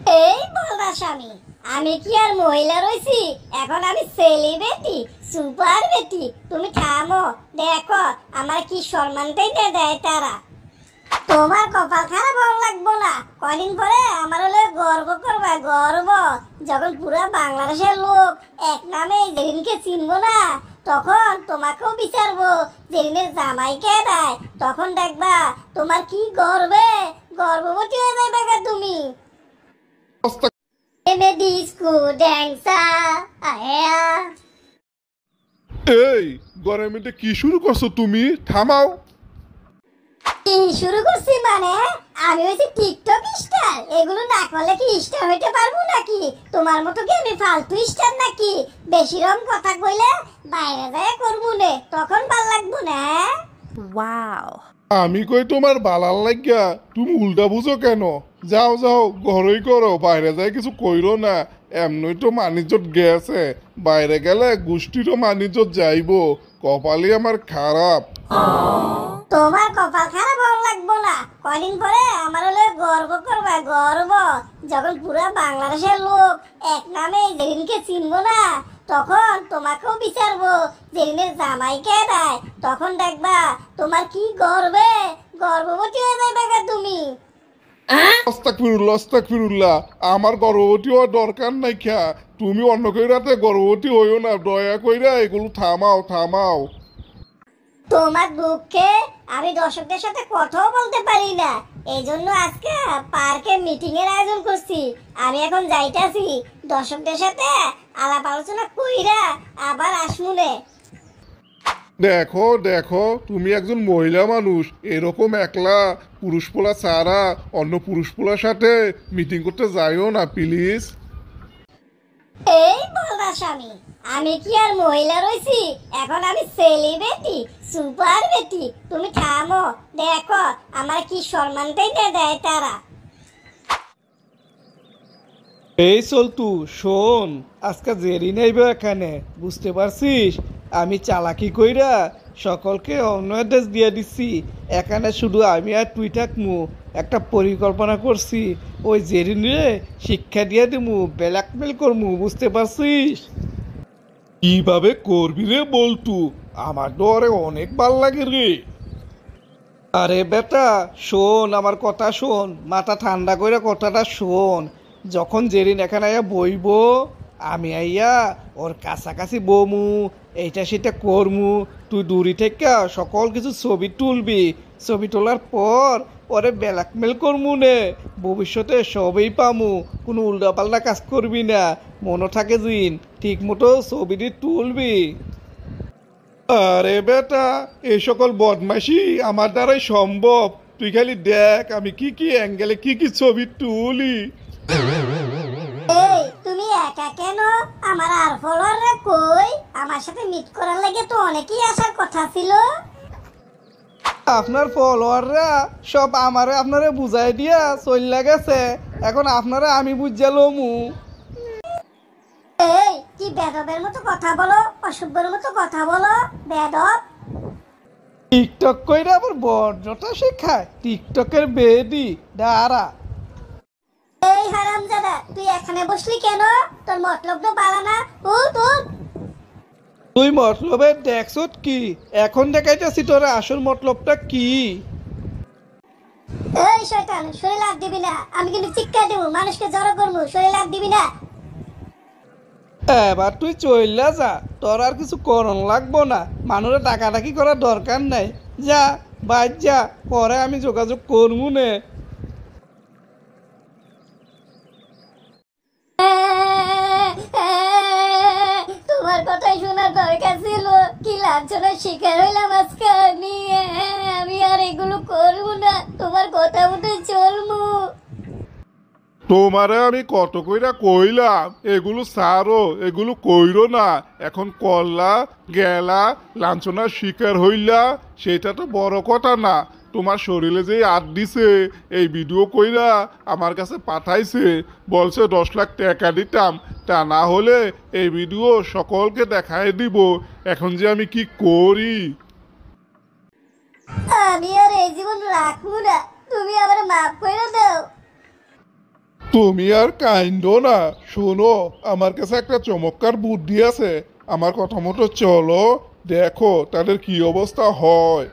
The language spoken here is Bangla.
এই বলরা স্বামী, আমি কি আর মহিলা রইছি? এখন আমি সেলিব্রিটি, সুপার বেটি। তুমি থামো, দেখো আমার কি সম্মানটাই দেয় তারা। তোমার কপাল খারাপ হওয়া লাগবো না। কদিন পরে আমার হলে গর্ব করবা, গর্ব। যখন পুরো বাংলাদেশের লোক এক নামে জেরিনকে চিনবো না, তখন তোমাকেও বিচারবো জেরিনের জামাইকে দেয়। তখন দেখবা তোমার কি গর্ভবতী হয়ে যাবে তুমি। এমে ডিস্কো ড্যান্সা আয়া। এই গরমের মধ্যে কি শুরু করছো তুমি? থামাও। কি শুরু করছি মানে? আমি হইছি টিকটক স্টার। এগুলো না করলে কি স্টার হইতে পারবো নাকি? তোমার মতো কি আমি ফালতু স্টার নাকি? বেশি রকম কথা কইলে বাইরে যায় করবো নে, তখন ভাল লাগবো না। Wow. আমি কই তোমার বালার লাগিয়া তুমি উল্টা বুঝো কেন? যাও যাও, ঘরই করো, বাইরে যাই কিছু কইরো না। এমনই তো মানিজ্জত গেছে, বাইরে গেলে গোষ্ঠীরও মানিজ্জত যাইবো। কপালই আমার খারাপ। তোমার কপাল খারাপ হওয়া লাগবো না। কদিন পরে আমার হলে গর্ব করবা, গর্ব। যখন পুরো বাংলাদেশের লোক এক নামে জেরিনকে চিনবো না, তখন তোমাকেও বিচারবো জেরিনের জামাইকে দেয়। তখন দেখবা তোমার কি গর্ভবতী হয়ে যাবে তুমি। আস্তাগফিরুল্লাহ আস্তাগফিরুল্লাহ, আমার গর্ভবতী হওয়ার দরকার নাই খা। তুমি অন্য কইরাতে গর্ভবতী হইও না, দয়া কইরা এগুলো থামাও থামাও। তোমার দুঃখে আমি দর্শকদের সাথে কথাও বলতে পারি না। এই জন্য আজকে পার্কে মিটিং এর আয়োজন করছি। আমি এখন যাইতাছি, দর্শকদের সাথে আলাপ আলোচনা কইরা আবার আসমুনে। দেখো দেখো, তুমি একজন মহিলা মানুষ, এরকম একলা পুরুষ পোলা ছাড়া অন্য পুরুষ পোলার সাথে মিটিং করতে যাইও না প্লিজ। এই বলরা স্বামী, আমি কি আর মহিলা রইছি? এখন আমি সেলিব্রিটি, সুপার বেটি। তুমি থামো, দেখো আমার কি সম্মানটাই দেয় তারা। এই চলতু শোন, আজকে জেরি নাইব এখানে, বুঝতে পারছিস? আমি চালাকি কইরা সকলকে অন্য অ্যাড্রেস দিয়ে দিচ্ছি। এখানে শুধু আমি আর তুই থাকমু। একটা পরিকল্পনা করছি, ওই জেরিনে শিক্ষা দিয়ে দিমু, ব্ল্যাকমেল করমু, বুঝতে পারছিস? কিভাবে করবি রে বলতু? আমার তো আরে অনেক ভাল লাগে রে। আরে বেটা শোন, আমার কথা শোন, মাথা ঠান্ডা করে কথাটা শোন। যখন জেরিন এখানে আইয়া বইব, আমি আইয়া ওর কাছাকাছি বমু, এইটা সেটা করমু। তুই দূরি থেকে সকল কিছু ছবি তুলবি। ছবি তোলার পর ওরে ব্ল্যাকমেল করমু নে, ভবিষ্যতে সবই পামু। কোনো উল্টাপাল্টা কাজ করবি না, মনে থাকে জিন, ঠিক মতো ছবিটি তুলবি। আরে বেটা, এই সকল বদমাইশি আমার দ্বারাই সম্ভব। তুই খালি দেখ আমি কি কি অ্যাঙ্গেলে কি কি ছবি তুলি। এই তুমি একা কেন? আমার আর ফলোয়াররা কই? আমার সাথে মিট করার লাগে তো অনেকেই আসার কথা ছিল। আপনার ফলোয়াররা সব আমারে আপনারে বুঝাই দিয়া চইল্লা গেছে, এখন আপনারা আমি বুঝালমু। এই কি বেদবের মতো কথা বলো, অসভ্যের মতো কথা বলো, বেদব। টিকটক কইরা আবার বর্জটা শেখায়, টিকটকের বেদি দাঁড়া। এই হারামজাদা, তুই এখানে বসলি কেন? তোর মতলব তো পালা না। ও তোর তুই মতলবে দেখছত কি? এখন দেখাইতেছি তোর আসল মতলবটা কি। এই শয়তান, শরীরে লাভ দিবি না। আমি কিন্তু চিৎকার দেবো, মানুষকে জড়ো করবো। শরীরে লাভ দিবি না। এবার তুই চইল্লা যা, তোর আর কিছু করণ লাগবো না। মানুষের ডাকাডাকি করার দরকার নাই। যা বাইর যা, পরে আমি যোগাযোগ করবো নে। তোমার কথাই শোনার দরকার ছিল। কি লাঞ্ছনার শিকার হইলাম আজকে আমি। আমি আর এগুলো করবো না, তোমার কথা মতো চলবো। তোমারে আমি কত কইরা কইলাম এগুলো সারো, এগুলো কইরো না। এখন করলা গেলা লাঞ্ছনার শিকার হইলা, সেটা তো বড় কথা না। তোমার শরীরে যে আট দিছে, এই ভিডিও কইরা আমার কাছে পাঠাইছে, বলছে 10 লাখ টাকা দিতাম, তা না হলে এই ভিডিও সকলকে দেখাই দিব। এখন যে আমি কি করি? আমি আর এই জীবন রাখবো না, তুমি আমার মাফ করে দাও। তুমি আর কাইন্ডো না, শোনো, আমার কাছে একটা চমৎকার বুদ্ধি আছে। আমার কথা মতো চলো, দেখো তাদের কি অবস্থা হয়।